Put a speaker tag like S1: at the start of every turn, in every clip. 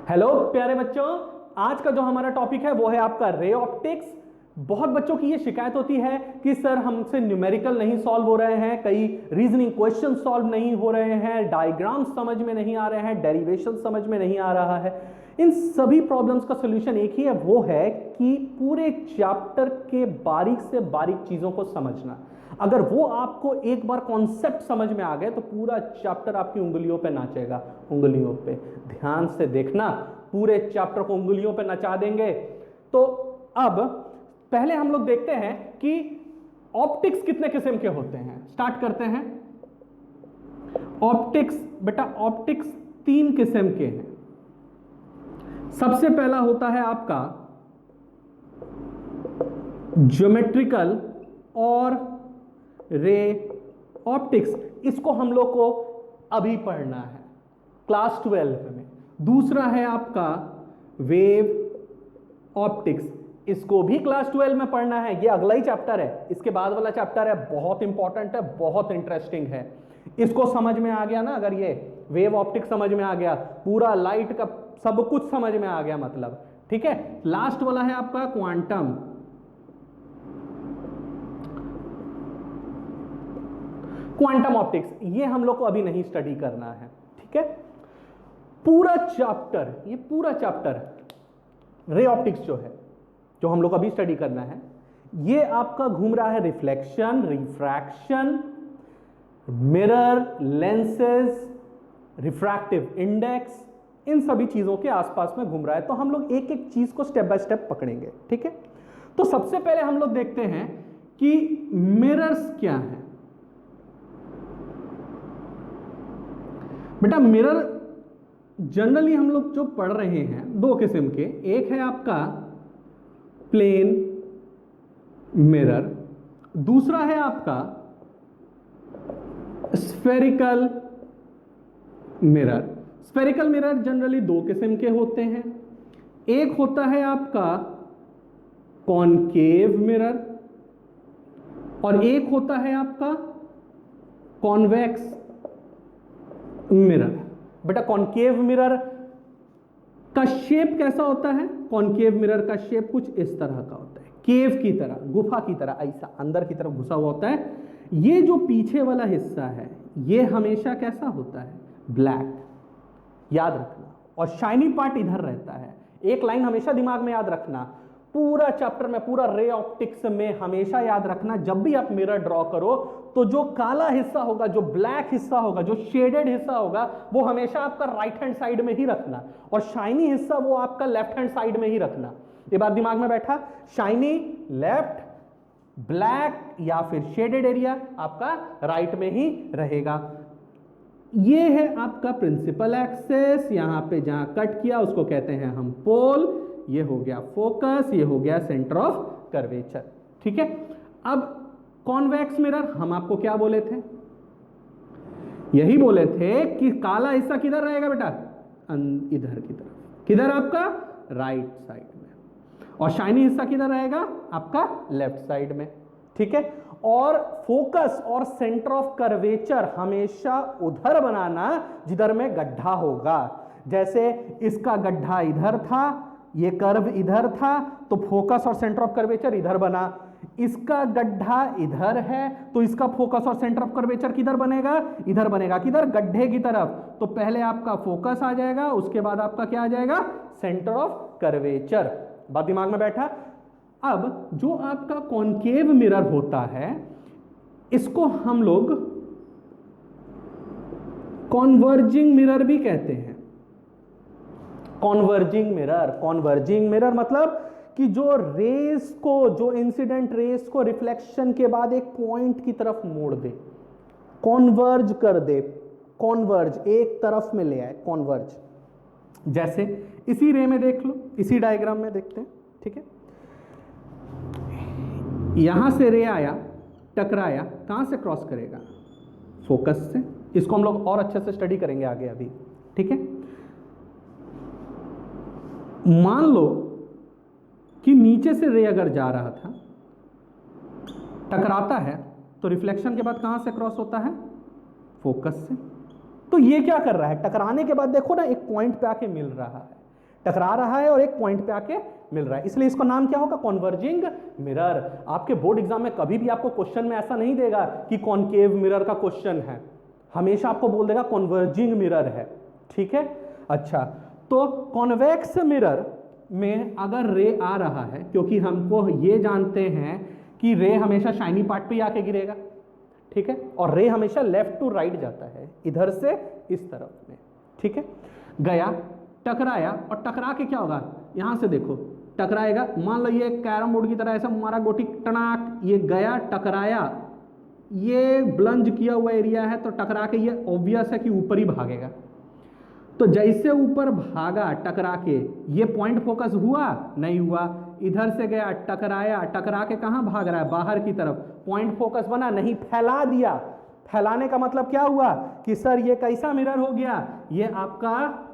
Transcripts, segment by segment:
S1: Hello प्यारे बच्चों, आज का जो हमारा टॉपिक है वो है आपका रे ऑप्टिक्स। बहुत बच्चों की ये शिकायत होती है कि सर हमसे न्यूमेरिकल नहीं सॉल्व हो रहे हैं, कई रीजनिंग क्वेश्चन सॉल्व नहीं हो रहे हैं, डायग्राम समझ में नहीं आ रहे हैं, डेरिवेशन समझ में नहीं आ रहा है। इन सभी प्रॉब्लम्स का सॉल्यूशन एक ही है, वो है कि पूरे चैप्टर के बारीक से बारीक चीजों को समझना। अगर वो आपको एक बार कॉन्सेप्ट समझ में आ गए तो पूरा चैप्टर आपकी उंगलियों पे नाचेगा। उंगलियों पे ध्यान से देखना, पूरे चैप्टर को उंगलियों पे नचा देंगे। तो अब पहले हम लोग देखते हैं कि ऑप्टिक्स कितने किस्म के होते हैं। स्टार्ट करते हैं। ऑप्टिक्स, बेटा ऑप्टिक्स 3 किस्म के हैं। सबसे पहला होता है आपका ज्योमेट्रिकल और रे ऑप्टिक्स। इसको हम लोग को अभी पढ़ना है क्लास 12 में। दूसरा है आपका वेव ऑप्टिक्स, इसको भी क्लास 12 में पढ़ना है। ये अगला ही चैप्टर है, इसके बाद वाला चैप्टर है, बहुत इंपॉर्टेंट है, बहुत इंटरेस्टिंग है। इसको समझ में आ गया ना, अगर ये वेव ऑप्टिक्स समझ में आ गया, पूरा लाइट का सब कुछ समझ में आ गया मतलब, ठीक है। लास्ट वाला है आपका क्वांटम। क्वांटम ऑप्टिक्स ये हम लोग को अभी नहीं स्टडी करना है, ठीक है। पूरा चैप्टर, ये पूरा चैप्टर रे ऑप्टिक्स जो है, जो हम लोग अभी स्टडी करना है, ये आपका घूम रहा है reflection, refraction, mirror, lenses, refractive index, इन सभी चीजों के आसपास में घूम रहा है। तो हम लोग एक एक चीज को स्टेप बाय स्टेप पकड़ेंगे, ठीक है। तो सबसे पहले हम लोग देखते हैं कि मिरर्स क्या है। बेटा मिरर जनरली हम लोग जो पढ़ रहे हैं 2 किस्म के, एक है आपका प्लेन मिरर, दूसरा है आपका spherical mirror. Spherical mirror generally 2 किस्म के होते हैं। एक होता है आपका कॉनकेव मिरर और एक होता है आपका कॉन्वेक्स मिरर। बेटा कॉनकेव मिरर का शेप कैसा होता है? कॉनकेव मिरर का शेप कुछ इस तरह का होता है, केव की तरह, गुफा की तरह, ऐसा अंदर की तरफ घुसा हुआ होता है। ये जो पीछे वाला हिस्सा है ये हमेशा कैसा होता है? ब्लैक, याद रखना। और शाइनी पार्ट इधर रहता है। एक लाइन हमेशा दिमाग में याद रखना, पूरा चैप्टर में, पूरा रे ऑप्टिक्स में हमेशा याद रखना, जब भी आप मिरर ड्रॉ करो तो जो काला हिस्सा होगा, जो ब्लैक हिस्सा होगा, जो शेडेड हिस्सा होगा, वो हमेशा आपका राइट हैंड साइड में ही रखना, और शाइनी हिस्सा वो आपका लेफ्ट हैंड साइड में ही रखना। ये बात दिमाग में बैठा? शाइनी लेफ्ट, ब्लैक या फिर शेडेड एरिया आपका राइट में ही रहेगा। ये है आपका प्रिंसिपल एक्सेस। यहां पे जहां कट किया उसको कहते हैं हम पोल। ये हो गया फोकस, ये हो गया सेंटर ऑफ कर्वेचर, ठीक है। अब कॉन्वेक्स मिरर हम आपको क्या बोले थे? यही बोले थे कि काला हिस्सा किधर रहेगा बेटा? इधर की तरफ। किधर? आपका राइट साइड में। और शाइनी हिस्सा किधर रहेगा? आपका लेफ्ट साइड में, ठीक है। और फोकस और सेंटर ऑफ कर्वेचर हमेशा उधर बनाना जिधर में गड्ढा होगा। जैसे इसका गड्ढा इधर था, ये कर्व इधर था, तो फोकस और सेंटर ऑफ कर्वेचर इधर बना। इसका गड्ढा इधर है तो इसका फोकस और सेंटर ऑफ कर्वेचर किधर बनेगा? इधर बनेगा। किधर? गड्ढे की तरफ। तो पहले आपका फोकस आ जाएगा, उसके बाद आपका क्या आ जाएगा? Centre of curvature. बात दिमाग में बैठा? अब जो आपका कॉनकेव मिरर होता है, इसको हम लोग कॉन्वर्जिंग मिरर भी कहते हैं। कॉन्वर्जिंग मिरर, कॉन्वर्जिंग मिरर मतलब कि जो रेस को, जो इंसिडेंट रेस को रिफ्लेक्शन के बाद एक पॉइंट की तरफ मोड़ दे, कॉन्वर्ज कर दे। कॉन्वर्ज, एक तरफ में ले आए, कॉन्वर्ज। जैसे इसी रे में देख लो, इसी डायग्राम में देखते हैं, ठीक है। यहां से रे आया, टकराया, कहां से क्रॉस करेगा? फोकस से। इसको हम लोग और अच्छे से स्टडी करेंगे आगे अभी, ठीक है। मान लो कि नीचे से रे अगर जा रहा था, टकराता है, तो रिफ्लेक्शन के बाद कहां से क्रॉस होता है? फोकस से। तो ये क्या कर रहा है? टकराने के बाद देखो ना, एक पॉइंट पे आके मिल रहा है। टकरा रहा है और एक पॉइंट पे आके मिल रहा है, इसलिए इसका नाम क्या होगा, कॉन्वर्जिंग मिरर। आपके बोर्ड एग्जाम में कभी भी आपको क्वेश्चन में ऐसा नहीं देगा कि कॉनकेव मिरर का क्वेश्चन है, हमेशा आपको बोल देगा कॉन्वर्जिंग मिरर है, ठीक है। अच्छा, तो कॉन्वेक्स मिरर में अगर रे आ रहा है, क्योंकि हमको ये जानते हैं कि रे हमेशा शाइनी पार्ट पे ही आके गिरेगा, ठीक है, और रे हमेशा लेफ्ट टू राइट जाता है, इधर से इस तरफ में, ठीक है। गया, टकराया, और टकरा के क्या होगा, यहां से देखो टकराएगा, मान लो ये कैरम बोर्ड की तरह ऐसा मारा गोटी, टनाक, ये गया टकराया, ये ब्लंज किया हुआ एरिया है, तो टकरा के ये ऑब्वियस है कि ऊपर ही भागेगा। तो जैसे ऊपर भागा टकरा के, ये पॉइंट फोकस हुआ नहीं हुआ, इधर से गया टकराया, टकरा के कहां भाग रहा है, बाहर की तरफ, पॉइंट फोकस बना नहीं, फैला दिया। फैलाने का मतलब क्या हुआ कि सर ये कैसा मिरर हो गया, ये आपका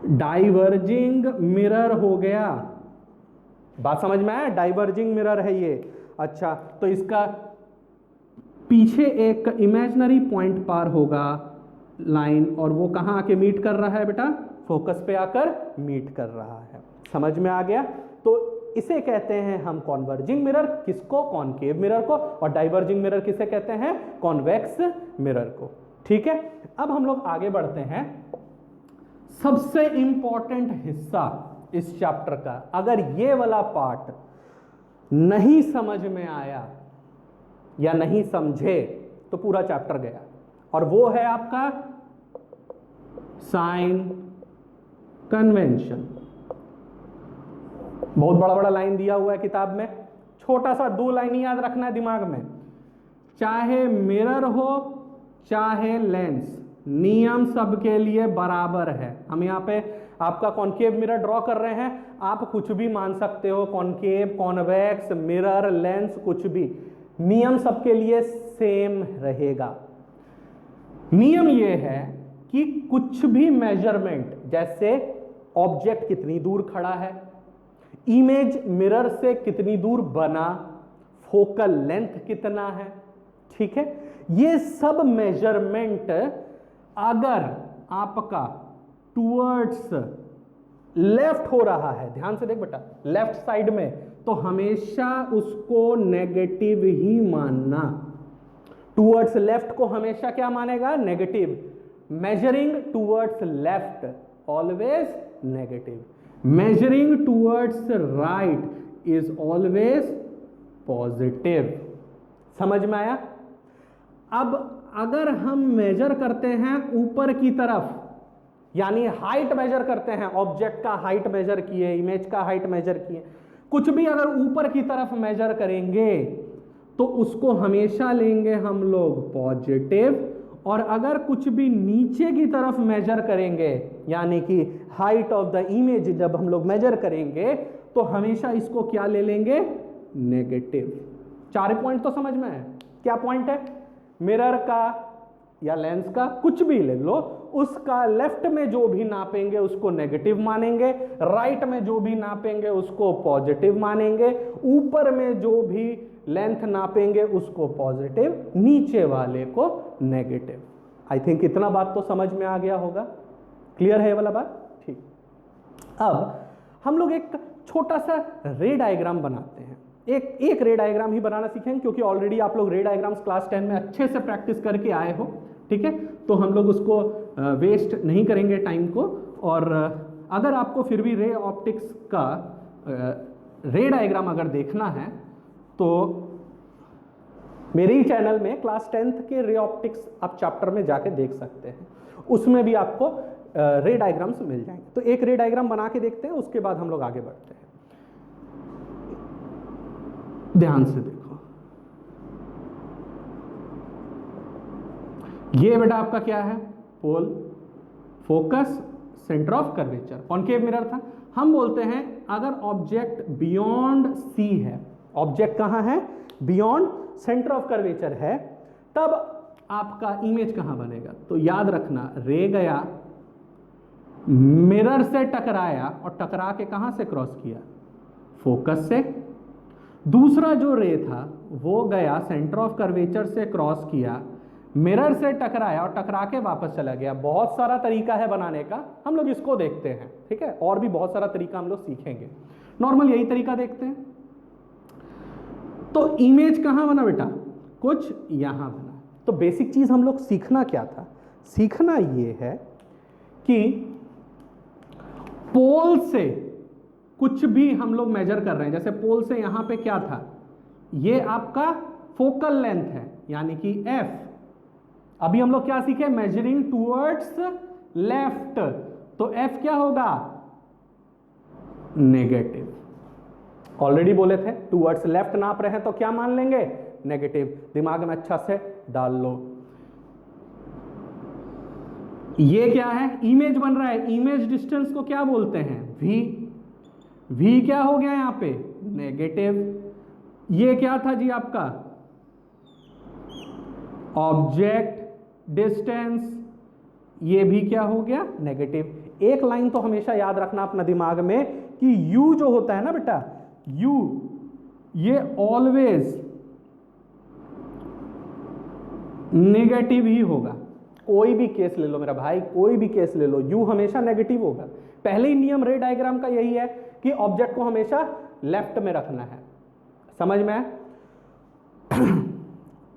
S1: डाइवर्जिंग मिरर हो गया। बात समझ में आया, डाइवर्जिंग मिरर है ये। अच्छा, तो इसका पीछे एक इमेजिनरी पॉइंट पार होगा लाइन, और वो कहां आके मीट कर रहा है बेटा, फोकस पे आकर मीट कर रहा है। समझ में आ गया। तो इसे कहते हैं हम कॉन्वर्जिंग मिरर, किसको, कॉनकेव मिरर को, और डाइवर्जिंग मिरर किसे कहते हैं, कॉन्वेक्स मिरर को, ठीक है। अब हम लोग आगे बढ़ते हैं, सबसे इंपॉर्टेंट हिस्सा इस चैप्टर का, अगर ये वाला पार्ट नहीं समझ में आया या नहीं समझे तो पूरा चैप्टर गया, और वो है आपका साइन कन्वेंशन। बहुत बड़ा बड़ा लाइन दिया हुआ है किताब में, छोटा सा 2 लाइन ही याद रखना है दिमाग में, चाहे मिरर हो चाहे लेंस, नियम सबके लिए बराबर है। हम यहाँ पे आपका कॉनकेव मिरर ड्रॉ कर रहे हैं, आप कुछ भी मान सकते हो, कॉनकेव, कॉन्वेक्स, मिरर, लेंस, कुछ भी, नियम सबके लिए सेम रहेगा। नियम ये है कि कुछ भी मेजरमेंट, जैसे ऑब्जेक्ट कितनी दूर खड़ा है, इमेज मिरर से कितनी दूर बना, फोकल लेंथ कितना है, ठीक है, ये सब मेजरमेंट अगर आपका टूवर्ड्स लेफ्ट हो रहा है, ध्यान से देख बेटा, लेफ्ट साइड में, तो हमेशा उसको नेगेटिव ही मानना। टूवर्ड्स लेफ्ट को हमेशा क्या मानेगा, negative. Measuring towards left always negative, measuring towards right is always positive. समझ में आया। अब अगर हम मेजर करते हैं ऊपर की तरफ, यानी हाइट मेजर करते हैं, ऑब्जेक्ट का हाइट मेजर किए, इमेज का हाइट मेजर किए, कुछ भी अगर ऊपर की तरफ मेजर करेंगे तो उसको हमेशा लेंगे हम लोग पॉजिटिव, और अगर कुछ भी नीचे की तरफ मेजर करेंगे, यानी कि हाइट ऑफ द इमेज जब हम लोग मेजर करेंगे, तो हमेशा इसको क्या ले लेंगे, नेगेटिव। 4 पॉइंट तो समझ में है। क्या पॉइंट है, मिरर का या लेंस का, कुछ भी ले लो, उसका लेफ्ट में जो भी नापेंगे उसको नेगेटिव मानेंगे, राइट में जो भी नापेंगे उसको पॉजिटिव मानेंगे, ऊपर में जो भी लेंथ नापेंगे उसको पॉजिटिव, नीचे वाले को नेगेटिव। आई थिंक इतना बात तो समझ में आ गया होगा, क्लियर है ये वाला बात, ठीक। अब हम लोग एक छोटा सा रे डायग्राम बनाते हैं, एक रे डायग्राम ही बनाना सीखेंगे, क्योंकि ऑलरेडी आप लोग रे डायग्राम्स क्लास 10 में अच्छे से प्रैक्टिस करके आए हो, ठीक है, तो हम लोग उसको वेस्ट नहीं करेंगे टाइम को। और अगर आपको फिर भी रे ऑप्टिक्स का रे डायग्राम अगर देखना है तो मेरे ही चैनल में क्लास 10th के रे ऑप्टिक्स आप चैप्टर में जाके देख सकते हैं, उसमें भी आपको रे डायग्राम्स मिल जाएंगे। तो एक रे डायग्राम बना के देखते हैं, उसके बाद हम लोग आगे बढ़ते हैं। ध्यान से देखो, ये बेटा आपका क्या है, pole, focus, centre of curvature, concave mirror था। हम बोलते हैं अगर ऑब्जेक्ट बियॉन्ड सी है, ऑब्जेक्ट कहां है, बियॉन्ड सेंटर ऑफ कर्वेचर है, तब आपका इमेज कहां बनेगा। तो याद रखना, रे गया, मिरर से टकराया, और टकरा के कहां से क्रॉस किया, फोकस से। दूसरा जो रे था वो गया सेंटर ऑफ कर्वेचर से क्रॉस किया, मिरर से टकराया और टकरा के वापस चला गया। बहुत सारा तरीका है बनाने का, हम लोग इसको देखते हैं, ठीक है। और भी बहुत सारा तरीका हम लोग सीखेंगे, नॉर्मल यही तरीका देखते हैं। तो इमेज कहां बना बेटा, कुछ यहां बना। तो बेसिक चीज हम लोग सीखना क्या था, सीखना ये है कि पोल से कुछ भी हम लोग मेजर कर रहे हैं, जैसे पोल से यहां पे क्या था, ये आपका फोकल लेंथ है यानी कि f। अभी हम लोग क्या सीखे, मेजरिंग टूवर्ड्स लेफ्ट, तो f क्या होगा, नेगेटिव। ऑलरेडी बोले थे टूवर्ड्स लेफ्ट नाप रहे हैं तो क्या मान लेंगे, नेगेटिव। दिमाग में अच्छा से डाल लो। ये क्या है, इमेज बन रहा है, इमेज डिस्टेंस को क्या बोलते हैं, v। v क्या हो गया यहां पे, नेगेटिव। ये क्या था जी आपका, ऑब्जेक्ट डिस्टेंस, ये भी क्या हो गया, नेगेटिव। एक लाइन तो हमेशा याद रखना अपना दिमाग में कि u जो होता है ना बेटा, u ये ऑलवेज नेगेटिव ही होगा। कोई भी केस ले लो मेरा भाई, कोई भी केस ले लो, u हमेशा नेगेटिव होगा। पहले ही नियम रे डायग्राम का यही है कि ऑब्जेक्ट को हमेशा लेफ्ट में रखना है, समझ में आया?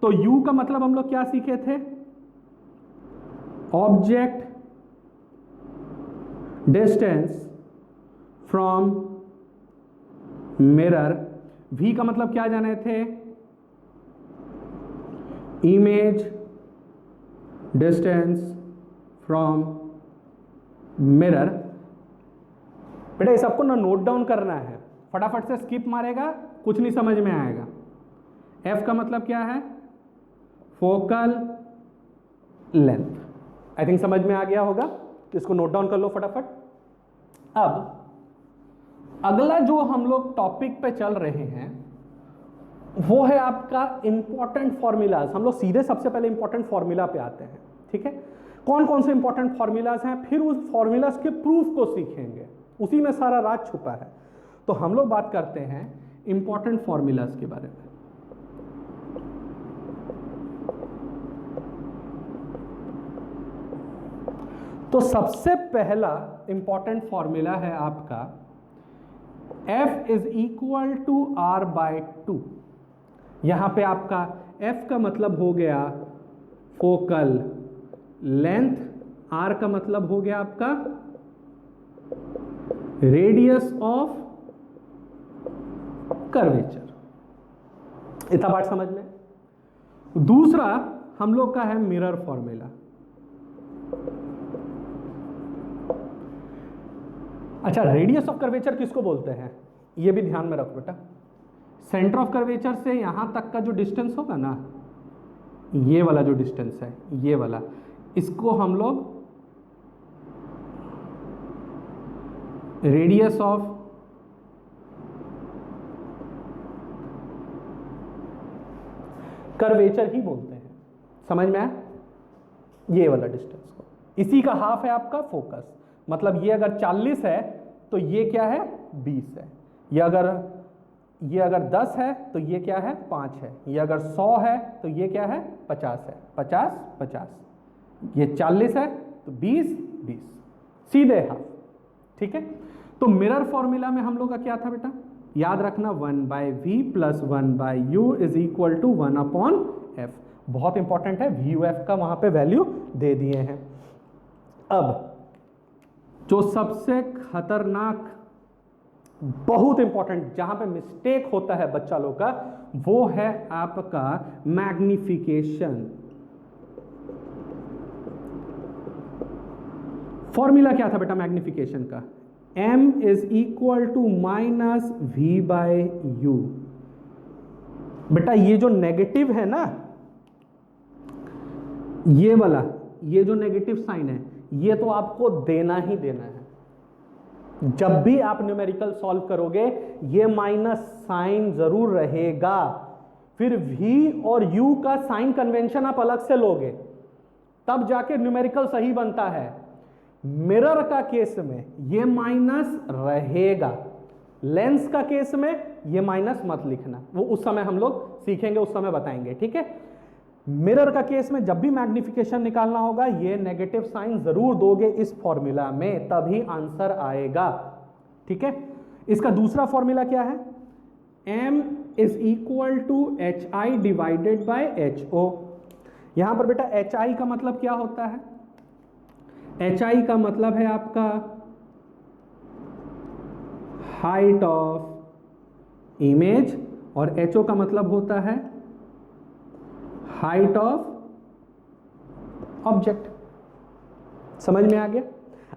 S1: तो u का मतलब हम लोग क्या सीखे थे, object distance from mirror. v का मतलब क्या जाने थे, इमेज डिस्टेंस फ्रॉम मिरर। बेटा ये सबको ना नोट डाउन करना है, फटाफट से स्किप मारेगा कुछ नहीं समझ में आएगा। f का मतलब क्या है, फोकल लेंथ। आई थिंक समझ में आ गया होगा, इसको नोट डाउन कर लो फटाफट। अब अगला जो हम लोग टॉपिक पे चल रहे हैं वो है आपका इंपॉर्टेंट फॉर्मूलाज। हम लोग सीधे सबसे पहले इंपॉर्टेंट फॉर्मूला पे आते हैं, ठीक है। कौन कौन से इंपॉर्टेंट फॉर्मूलाज हैं, फिर उस फॉर्मूलाज के प्रूफ को सीखेंगे, उसी में सारा राज छुपा है। तो हम लोग बात करते हैं इंपॉर्टेंट फॉर्मूलाज के बारे में। तो सबसे पहला इंपॉर्टेंट फॉर्मूला है आपका F is equal to R by 2। यहां पे आपका F का मतलब हो गया फोकल लेंथ, R का मतलब हो गया आपका रेडियस ऑफ कर्वेचर। इतना बात समझ में। दूसरा हम लोग का है मिरर फॉर्मूला। अच्छा, रेडियस ऑफ कर्वेचर किसको बोलते हैं, ये भी ध्यान में रखो बेटा। सेंटर ऑफ कर्वेचर से यहां तक का जो डिस्टेंस होगा ना, ये वाला जो डिस्टेंस है, ये वाला, इसको हम लोग रेडियस ऑफ कर्वेचर ही बोलते हैं। समझ में आया, ये वाला डिस्टेंस को, इसी का हाफ है आपका फोकस। मतलब ये अगर 40 है तो ये क्या है, 20 है। ये अगर 10 है तो ये क्या है, 5 है। ये अगर 100 है तो ये क्या है, 50 है। 50 50, ये 40 है तो 20 20, सीधे हाफ, ठीक है। तो मिरर फॉर्मूला में हम लोग का क्या था बेटा, याद रखना 1/v plus 1/u is equal to 1/f। बहुत इंपॉर्टेंट है, v u f का वहां पे वैल्यू दे दिए हैं। अब जो सबसे खतरनाक, बहुत इंपॉर्टेंट, जहां पे मिस्टेक होता है बच्चा लोग का, वो है आपका मैग्निफिकेशन। फॉर्मूला क्या था बेटा मैग्निफिकेशन का, m is equal to minus v by U. बेटा ये जो नेगेटिव है ना, ये वाला, ये जो नेगेटिव साइन है, ये तो आपको देना ही देना है। जब भी आप न्यूमेरिकल सॉल्व करोगे ये माइनस साइन जरूर रहेगा। फिर v और u का साइन कन्वेंशन आप अलग से लोगे, तब जाके न्यूमेरिकल सही बनता है। मिरर का केस में ये माइनस रहेगा, लेंस का केस में ये माइनस मत लिखना, वो उस समय हम लोग सीखेंगे, उस समय बताएंगे, ठीक है। मिरर का केस में जब भी मैग्निफिकेशन निकालना होगा ये नेगेटिव साइन जरूर दोगे इस फॉर्मूला में, तभी आंसर आएगा। ठीक है, इसका दूसरा फॉर्मूला क्या है, m is equal to H I divided by H O. यहां पर बेटा एच आई का मतलब क्या होता है, एच आई का मतलब है आपका हाइट ऑफ इमेज, और एच ओ का मतलब होता है हाइट ऑफ ऑब्जेक्ट। समझ में आ गया।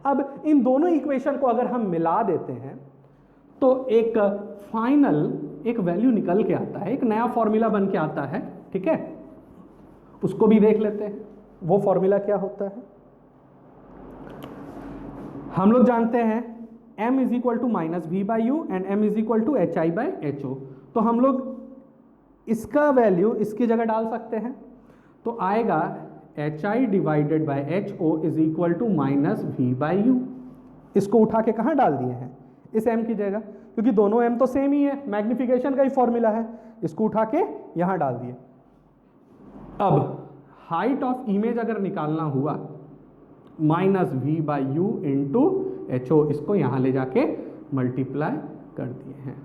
S1: अब इन दोनों इक्वेशन को अगर हम मिला देते हैं तो एक फाइनल एक वैल्यू निकल के आता है, एक नया फॉर्मूला बन के आता है। ठीक है, उसको भी देख लेते हैं। वो फॉर्मूला क्या होता है, हम लोग जानते हैं m is equal to minus V by U and m is equal to H I by H O. तो हम लोग इसका वैल्यू इसकी जगह डाल सकते हैं, तो आएगा H I divided by H O is equal to minus V by U. इसको उठा के कहाँ डाल दिए हैं, इस m की जगह, क्योंकि दोनों m तो सेम ही है, मैग्निफिकेशन का ही फॉर्मूला है। इसको उठा के यहां डाल दिए। अब हाइट ऑफ इमेज अगर निकालना हुआ minus V by U into H O, इसको यहां ले जाके मल्टीप्लाई कर दिए हैं।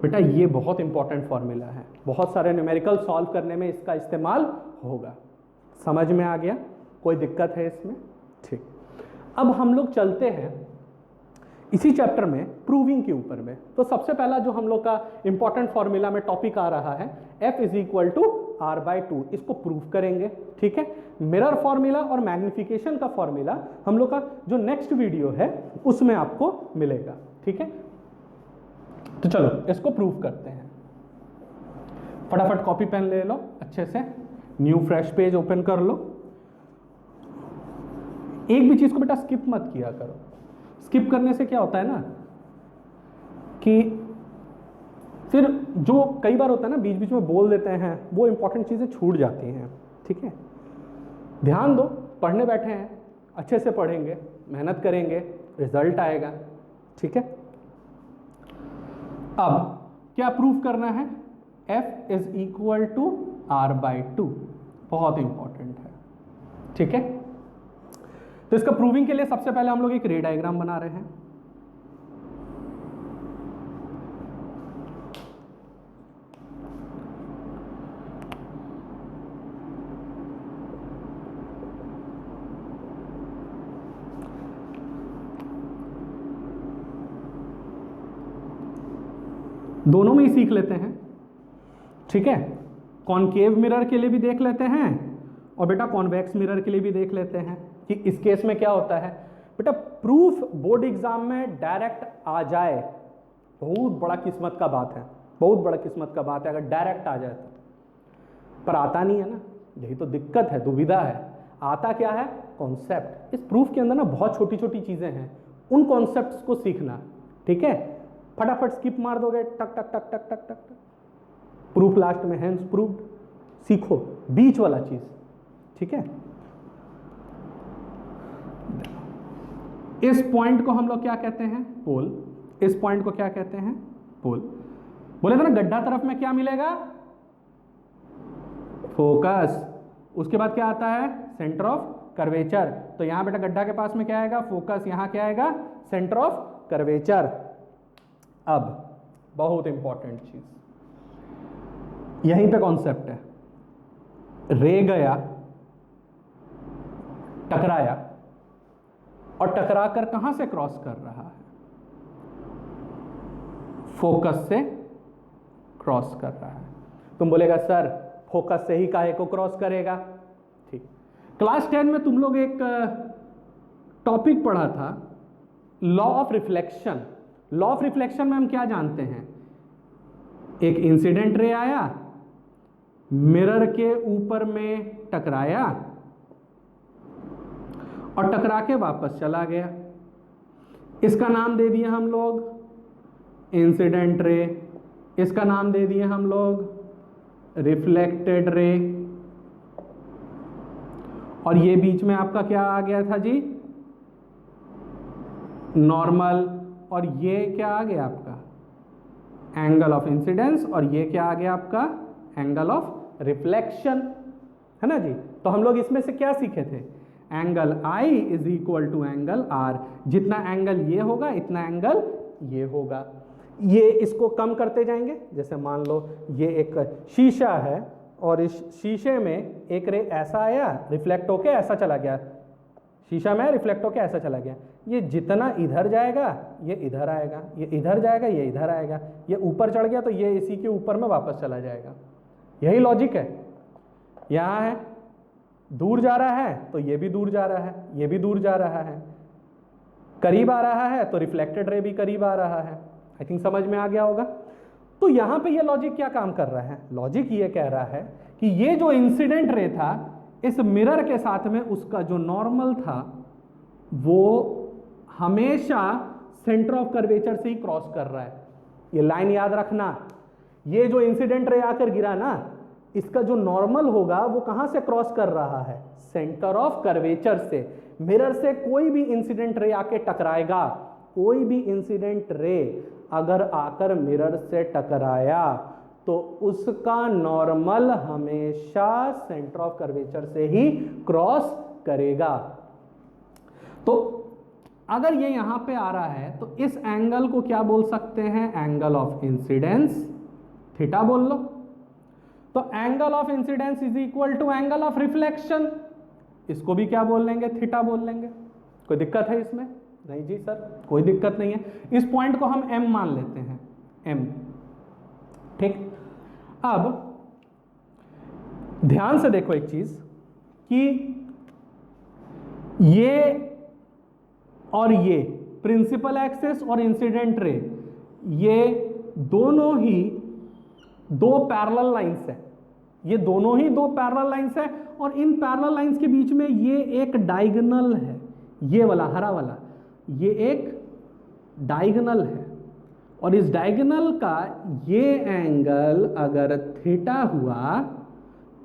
S1: बेटा ये बहुत इंपॉर्टेंट फॉर्मूला है, बहुत सारे न्यूमेरिकल सॉल्व करने में इसका इस्तेमाल होगा। समझ में आ गया, कोई दिक्कत है इसमें? ठीक, अब हम लोग चलते हैं इसी चैप्टर में प्रूविंग के ऊपर में। तो सबसे पहला जो हम लोग का इंपॉर्टेंट फॉर्मूला में टॉपिक आ रहा है F is equal to R by two, इसको प्रूव करेंगे। ठीक है, मिरर फॉर्मूला और मैग्निफिकेशन का फॉर्मूला हम लोग का जो नेक्स्ट वीडियो है उसमें आपको मिलेगा। ठीक है, तो चलो इसको प्रूव करते हैं। फटाफट कॉपी पेन ले लो अच्छे से, न्यू फ्रेश पेज ओपन कर लो। एक भी चीज को बेटा स्किप मत किया करो। स्किप करने से क्या होता है ना कि फिर जो कई बार होता है ना बीच बीच में बोल देते हैं, वो इंपॉर्टेंट चीजें छूट जाती हैं। ठीक है, ध्यान दो, पढ़ने बैठे हैं, अच्छे से पढ़ेंगे, मेहनत करेंगे, रिजल्ट आएगा। ठीक है, अब क्या प्रूफ करना है, F is equal to R by two, बहुत इंपॉर्टेंट है। ठीक है, तो इसका प्रूविंग के लिए सबसे पहले हम लोग एक रे डायग्राम बना रहे हैं। दोनों में ही सीख लेते हैं। ठीक है, कॉनकेव मिरर के लिए भी देख लेते हैं और बेटा कॉन्वेक्स मिरर के लिए भी देख लेते हैं कि इस केस में क्या होता है। बेटा प्रूफ बोर्ड एग्जाम में डायरेक्ट आ जाए, बहुत बड़ा किस्मत का बात है, बहुत बड़ा किस्मत का बात है अगर डायरेक्ट आ जाए तो, पर आता नहीं है ना, यही तो दिक्कत है, दुविधा है। आता क्या है, कॉन्सेप्ट। इस प्रूफ के अंदर ना बहुत छोटी छोटी चीजें हैं, उन कॉन्सेप्ट्स को सीखना। ठीक है, फटाफट स्किप मार दोगे, टक टक टक टक टक टक टक, प्रूफ लास्ट में हैंस प्रूव्ड, सीखो बीच वाला चीज। ठीक है, इस पॉइंट को हम लोग क्या कहते हैं, पोल। इस पॉइंट को क्या कहते हैं, पोल। बोले था ना गड्ढा तरफ में क्या मिलेगा, फोकस। उसके बाद क्या आता है, सेंटर ऑफ कर्वेचर। तो यहां बेटा गड्ढा के पास में क्या आएगा, फोकस, यहां क्या आएगा, सेंटर ऑफ कर्वेचर। अब बहुत इंपॉर्टेंट चीज, यहीं पे कॉन्सेप्ट है। रे गया, टकराया, और टकरा कर कहां से क्रॉस कर रहा है, फोकस से क्रॉस कर रहा है। तुम बोलेगा सर फोकस से ही काहे को क्रॉस करेगा। ठीक, क्लास 10 में तुम लोग एक टॉपिक पढ़ा था, law of reflection. Law of reflection में हम क्या जानते हैं, एक इंसिडेंट रे आया, मिरर के ऊपर में टकराया और टकरा के वापस चला गया। इसका नाम दे दिया हम लोग इंसिडेंट रे, इसका नाम दे दिए हम लोग रिफ्लेक्टेड रे, और ये बीच में आपका क्या आ गया था जी, नॉर्मल, और ये क्या आ गया आपका एंगल ऑफ इंसिडेंस, और ये क्या आ गया आपका एंगल ऑफ रिफ्लेक्शन, है ना जी। तो हम लोग इसमें से क्या सीखे थे, angle I is equal to angle R, जितना एंगल ये होगा इतना एंगल ये होगा। ये इसको कम करते जाएंगे, जैसे मान लो ये एक शीशा है और इस शीशे में एक रे ऐसा आया, रिफ्लेक्ट होके ऐसा चला गया, शीशा में रिफ्लेक्ट होके ऐसा चला गया, ये जितना इधर जाएगा ये इधर आएगा, ये इधर जाएगा ये इधर आएगा, ये ऊपर चढ़ गया तो ये इसी के ऊपर में वापस चला जाएगा। यही लॉजिक है। यहाँ है दूर जा रहा है तो ये भी दूर जा रहा है, ये भी दूर जा रहा है, करीब आ रहा है तो रिफ्लेक्टेड रे भी करीब आ रहा है। आई थिंक समझ में आ गया होगा। तो यहां पे ये लॉजिक क्या काम कर रहा है, लॉजिक ये कह रहा है कि ये जो इंसिडेंट रे था इस मिरर के साथ में उसका जो नॉर्मल था वो हमेशा सेंटर ऑफ कर्वेचर से ही क्रॉस कर रहा है। ये लाइन याद रखना, ये जो इंसिडेंट रे आकर गिरा ना, इसका जो नॉर्मल होगा वो कहां से क्रॉस कर रहा है, सेंटर ऑफ कर्वेचर से। मिरर से कोई भी इंसिडेंट रे आके टकराएगा, कोई भी इंसिडेंट रे अगर आकर मिरर से टकराया तो उसका नॉर्मल हमेशा सेंटर ऑफ कर्वेचर से ही क्रॉस करेगा। तो अगर ये यहां पे आ रहा है तो इस एंगल को क्या बोल सकते हैं, एंगल ऑफ इंसिडेंस, थीटा बोल लो। तो angle of incidence is equal to angle of reflection, इसको भी क्या बोल लेंगे, थीटा बोल लेंगे। कोई दिक्कत है इसमें? नहीं जी सर, कोई दिक्कत नहीं है। इस पॉइंट को हम m मान लेते हैं, m, ठीक। अब ध्यान से देखो एक चीज कि ये और ये प्रिंसिपल एक्सिस और इंसिडेंट रे, ये दोनों ही दो पैरेलल लाइंस है, ये दोनों ही दो पैरेलल लाइंस है और इन पैरेलल लाइंस के बीच में ये एक डायगोनल है, ये वाला हरा वाला, ये एक डायगोनल है और इस डायगोनल का ये एंगल अगर थीटा हुआ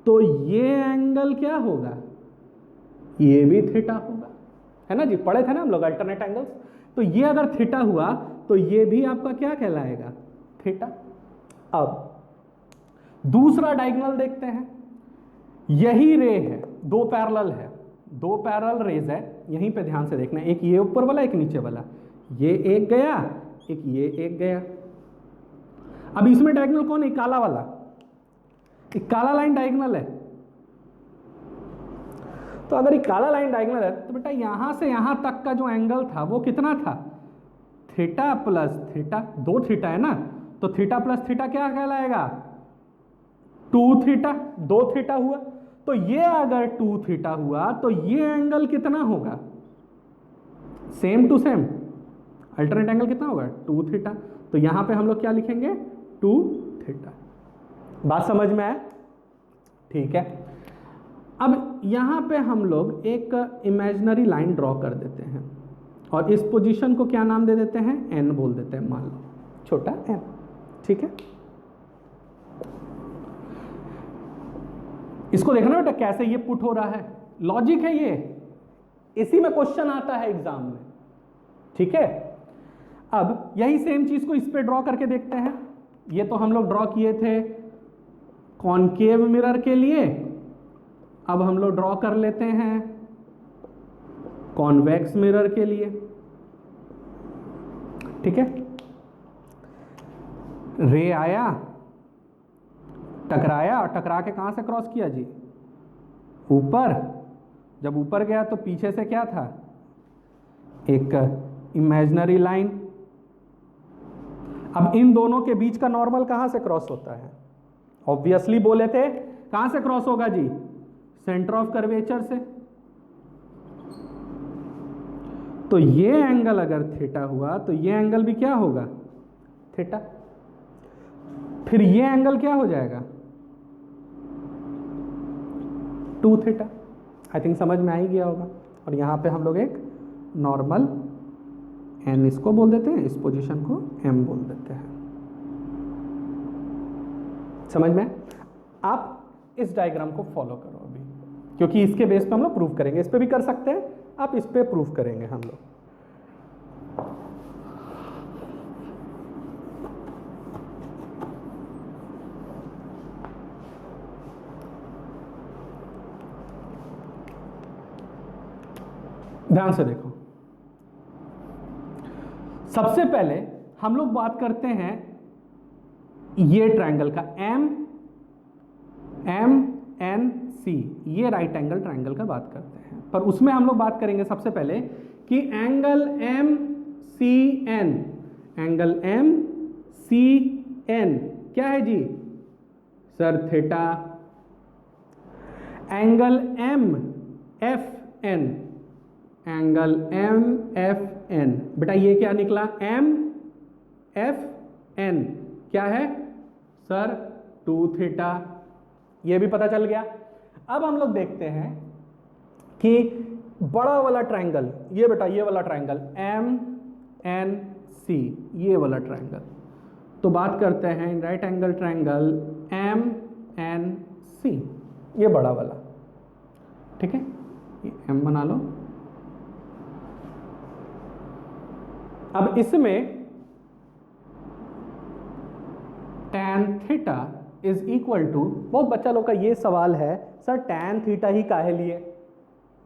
S1: तो ये एंगल क्या होगा, ये भी थीटा होगा, है ना जी, पढ़े थे ना हम लोग अल्टरनेट एंगल्स। तो ये अगर थीटा हुआ तो ये भी आपका क्या कहलाएगा, थीटा। अब दूसरा डायगोनल देखते हैं, यही रे है, दो पैरेलल है, दो पैरेलल रेज है, यहीं पे ध्यान से देखना, एक ये ऊपर वाला एक नीचे वाला, ये एक गया एक ये एक गया। अब इसमें डायगोनल कौन है, काला वाला, एक काला लाइन डायगोनल है। तो अगर ये काला लाइन डायगोनल है तो बेटा यहां से यहां तक का जो एंगल था वो कितना था, थीटा प्लस थीटा, दो थीटा है ना, तो थीटा प्लस थीटा क्या कहलाएगा, 2 थीटा, 2 थीटा हुआ। तो ये अगर 2 थीटा हुआ तो ये एंगल कितना होगा, same to same, alternate angle कितना होगा, 2 थीटा। तो यहां पे हम लोग क्या लिखेंगे, 2 थीटा। बात समझ में आया, ठीक है। अब यहां पे हम लोग एक इमेजिनरी लाइन ड्रॉ कर देते हैं और इस पोजीशन को क्या नाम दे देते हैं, n बोल देते हैं, मान लो छोटा n, ठीक है। इसको देखना बेटा कैसे ये पुट हो रहा है, लॉजिक है ये, इसी में क्वेश्चन आता है एग्जाम में, ठीक है। अब यही सेम चीज को इस पे ड्रॉ करके देखते हैं। ये तो हम लोग ड्रॉ किए थे कॉनकेव मिरर के लिए, अब हम लोग ड्रॉ कर लेते हैं कॉन्वेक्स मिरर के लिए, ठीक है। रे आया, टकराया और टकरा के कहां से क्रॉस किया जी, ऊपर। जब ऊपर गया तो पीछे से क्या था, एक इमेजिनरी लाइन। अब इन दोनों के बीच का नॉर्मल कहां से क्रॉस होता है, ऑब्वियसली बोले थे कहां से क्रॉस होगा जी, सेंटर ऑफ कर्वेचर से। तो ये एंगल अगर थीटा हुआ तो ये एंगल भी क्या होगा, थीटा। फिर ये एंगल क्या हो जाएगा, 2 थीटा। आई थिंक समझ में आ ही गया होगा। और यहां पे हम लोग एक नॉर्मल n इसको बोल देते हैं, इस पोजीशन को m बोल देते हैं। समझ में? आप इस डायग्राम को फॉलो करो अभी, क्योंकि इसके बेस पे हम लोग प्रूफ करेंगे। इस पे भी कर सकते हैं आप, इस पे प्रूफ करेंगे हम लोग। ध्यान से देखो, सबसे पहले हम लोग बात करते हैं ये ट्रायंगल का MNC, ये राइट एंगल ट्रायंगल का बात करते हैं, पर उसमें हम लोग बात करेंगे सबसे पहले कि एंगल MCN, एंगल MCN क्या है जी sir? Theta. Angle MFN, angle MFN बेटा ये क्या निकला? MFN क्या है सर? 2 थीटा। ये भी पता चल गया। अब हम लोग देखते हैं कि बड़ा वाला ट्रायंगल, ये बेटा ये वाला ट्रायंगल MNC, ये वाला ट्रायंगल, तो बात करते हैं राइट एंगल ट्रायंगल MNC, ये बड़ा वाला, ठीक है, ये M बना लो। अब इसमें tan theta is equal to, बहुत बच्चा लोग का ये सवाल है सर tan थीटा ही काहे लिए,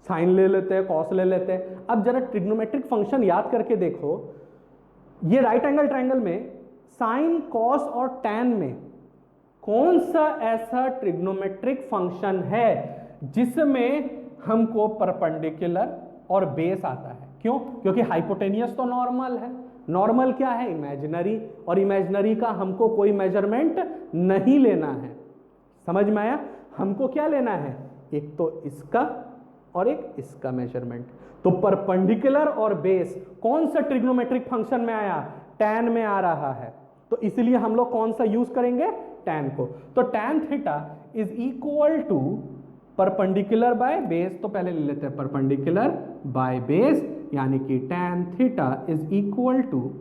S1: साइन ले लेते हैं, कॉस ले लेते हैं। अब जरा ट्रिग्नोमेट्रिक फंक्शन याद करके देखो, ये राइट एंगल ट्रायंगल में साइन, कॉस और tan में कौन सा ऐसा ट्रिग्नोमेट्रिक फंक्शन है जिसमें हमको परपेंडिकुलर और बेस आता है? क्यों? क्योंकि हाइपोटेनियस तो नॉर्मल है, नॉर्मल क्या है? इमेजिनरी, और इमेजिनरी का हमको कोई मेजरमेंट नहीं लेना है। समझ में आया? हमको क्या लेना है? एक तो इसका और एक इसका मेजरमेंट। तो परपेंडिकुलर और बेस कौन सा ट्रिग्नोमेट्रिक फंक्शन में आया? tan में आ रहा है, तो इसलिए हम लोग कौन सा यूज करेंगे? tan को। तो tan theta is equal to perpendicular by base, तो पहले ले लेते हैं परपेंडिकुलर बाय बेस, यानी कि tan theta is equal to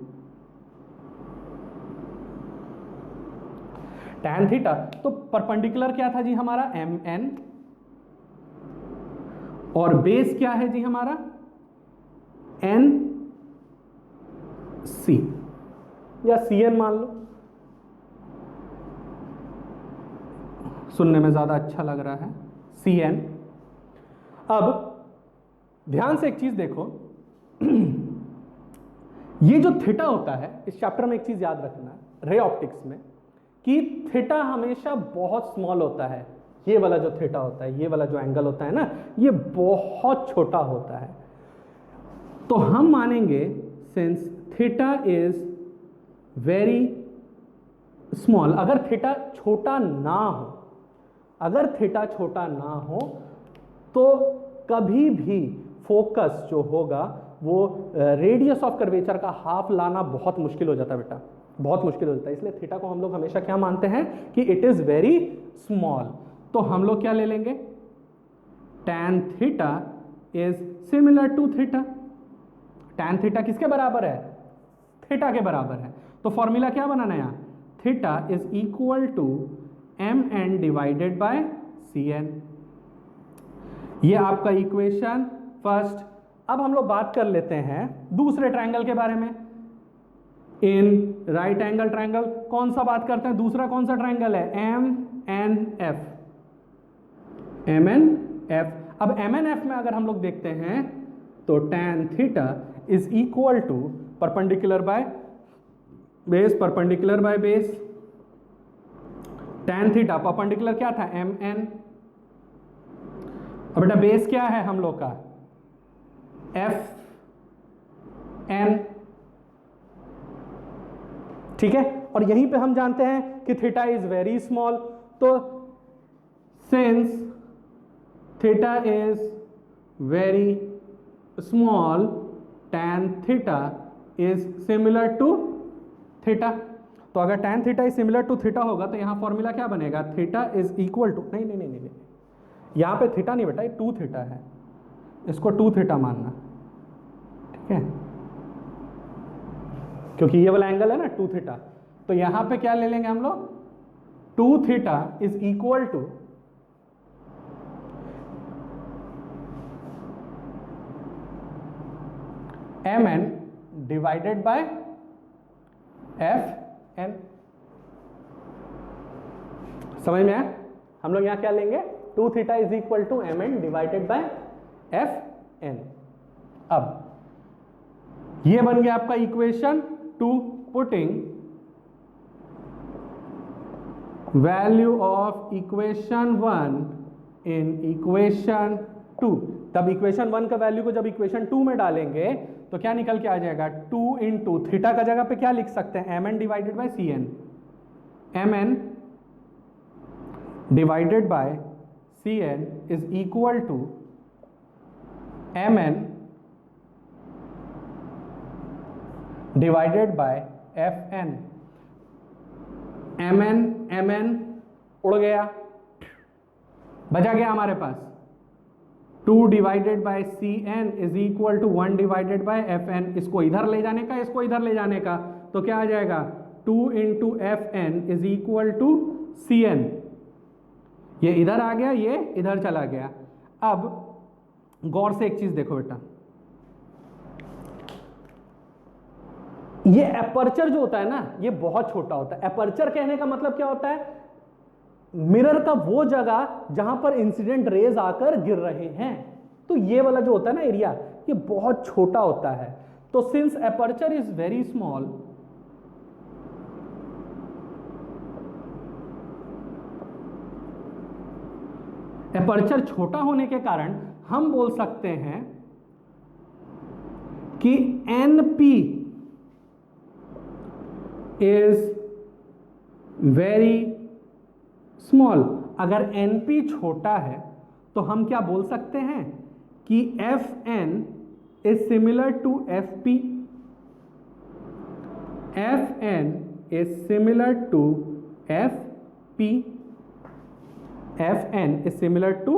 S1: tan theta, तो परपेंडिकुलर क्या था जी हमारा? MN, और बेस क्या है जी हमारा? NC या CN मान लो, सुनने में ज्यादा अच्छा लग रहा है, CN। अब ध्यान से एक चीज देखो, ये जो थीटा होता है, इस चैप्टर में एक चीज याद रखना रे ऑप्टिक्स में, कि थीटा हमेशा बहुत स्मॉल होता है। ये वाला जो थीटा होता है, ये वाला जो एंगल होता है ना, ये बहुत छोटा होता है। तो हम मानेंगे since theta is very small, अगर थीटा छोटा ना हो, अगर थीटा छोटा ना हो तो कभी भी फोकस जो होगा वो रेडियस ऑफ कर्वेचर का हाफ लाना बहुत मुश्किल हो जाता है बेटा, बहुत मुश्किल हो जाता है। इसलिए थीटा को हम लोग हमेशा क्या मानते हैं कि इट इज वेरी स्मॉल। तो हम लोग क्या ले लेंगे? tan theta is similar to theta. tan theta किसके बराबर है? थीटा के बराबर है। तो फॉर्मूला क्या बनाना है यहाँ? Theta is equal to MN divided by CN। ये आपका इक्वेशन फर्स्ट। अब हम लोग बात कर लेते हैं दूसरे ट्रायंगल के बारे में। इन राइट एंगल ट्रायंगल कौन सा बात करते हैं? दूसरा कौन सा ट्रायंगल है? MNF। MNF। अब MNF में अगर हम लोग देखते हैं तो tan theta is equal to perpendicular by base, perpendicular by base, tan theta perpendicular क्या था? MN। अब बेटा बेस क्या है हम लोग का? FN। ठीक है, और यहीं पे हम जानते हैं कि थीटा इज वेरी स्मॉल, तो since theta is very small tan theta is similar to theta. तो अगर tan theta is similar to theta होगा तो यहां फॉर्मूला क्या बनेगा? थीटा इज इक्वल टू, नहीं नहीं नहीं नहीं, यहां पे थीटा नहीं बेटा, ये 2 थीटा है, इसको 2 थीटा मानना, ठीक है, क्योंकि ये वाला एंगल है ना 2 थीटा। तो यहां पे क्या ले लेंगे हम लोग? 2 theta is equal to MN divided by FN। समझ में आया? हम लोग यहां क्या लेंगे? 2 theta is equal to MN divided by FN। अब ये बन गया आपका equation 2, putting value of equation 1 in equation 2। तब इक्वेशन 1 का वैल्यू को जब इक्वेशन 2 में डालेंगे तो क्या निकल के आ जाएगा, 2 इंटू थीटा का जगह पे क्या लिख सकते हैं, mn divided by cn, mn divided by cn is equal to mn divided by fn। mn उड़ गया, बचा गया हमारे पास 2 divided by cn is equal to 1 divided by fn। इसको इधर ले जाने का, इसको इधर ले जाने का, तो क्या आ जाएगा, 2 into fn is equal to cn। ये इधर आ गया, ये इधर चला गया। अब गौर से एक चीज देखो बेटा, ये एपर्चर जो होता है ना, ये बहुत छोटा होता है। एपर्चर कहने का मतलब क्या होता है, मिरर का वो जगह जहां पर इंसिडेंट रेज आकर गिर रहे हैं। तो ये वाला जो होता है ना एरिया, ये बहुत छोटा होता है। तो since aperture is very small, aperture छोटा होने के कारण हम बोल सकते हैं कि NP इज वेरी स्मॉल। अगर NP छोटा है तो हम क्या बोल सकते हैं कि FN is similar to FP, FN is similar to FP, FN is similar to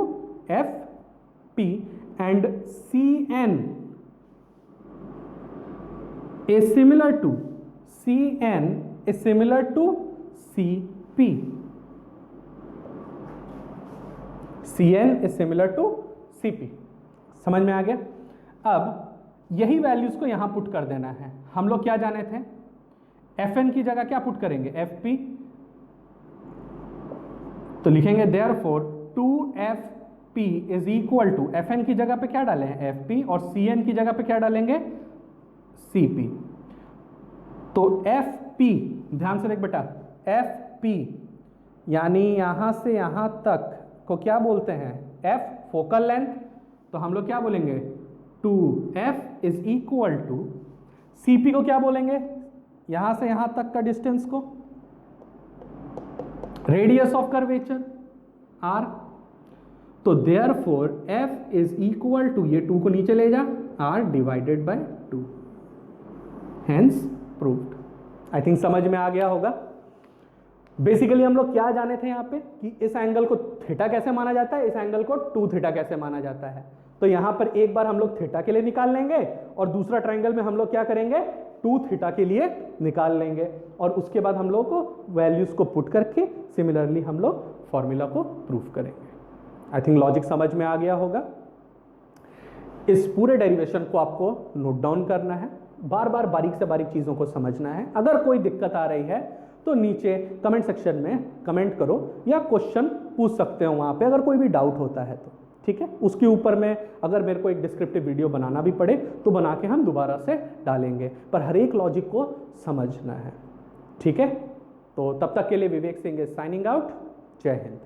S1: FP and CN is similar to CP। CN is similar to CP। समझ में आ गया? अब यही वैल्यूज को यहां पुट कर देना है। हम लोग क्या जाने थे, FN की जगह क्या पुट करेंगे, FP। तो लिखेंगे therefore 2FP is equal to, FN की जगह पे क्या डालें हैं, FP, और CN की जगह पे क्या डालेंगे, CP। तो FP, ध्यान से देख बेटा, FP यानी यहां से यहां तक को क्या बोलते हैं, F फोकल लेंथ। तो हम लोग क्या बोलेंगे, 2F is equal to, CP को क्या बोलेंगे, यहां से यहां तक का डिस्टेंस को रेडियस ऑफ कर्वेचर R। तो therefore F is equal to, ये 2 को नीचे ले जा, R divided by 2, hence proved. I think समझ में आ गया होगा। बेसिकली हम लोग क्या जाने थे यहाँ पे कि इस एंगल को थीटा कैसे माना जाता है, इस एंगल को 2 थीटा कैसे माना जाता है। तो यहां पर एक बार हम लोग थीटा के लिए निकाल लेंगे और दूसरा ट्रायंगल में हम लोग क्या करेंगे, 2 थीटा के लिए निकाल लेंगे, और उसके बाद हम लोग को वैल्यूज को पुट करके सिमिलरली हम लोग फॉर्मूला को प्रूव करेंगे। आई थिंक लॉजिक समझ में आ गया होगा। इस पूरे डेरिवेशन को आपको नोट डाउन करना है, बार बार बारीक से बारीक चीजों को समझना है। अगर कोई दिक्कत आ रही है तो नीचे कमेंट सेक्शन में कमेंट करो या क्वेश्चन पूछ सकते हो वहां पे, अगर कोई भी डाउट होता है तो, ठीक है। उसके ऊपर में अगर मेरे को एक डिस्क्रिप्टिव वीडियो बनाना भी पड़े तो बना के हम दोबारा से डालेंगे, पर हर एक लॉजिक को समझना है, ठीक है। तो तब तक के लिए Vivek Singh is signing out. जय हिंद।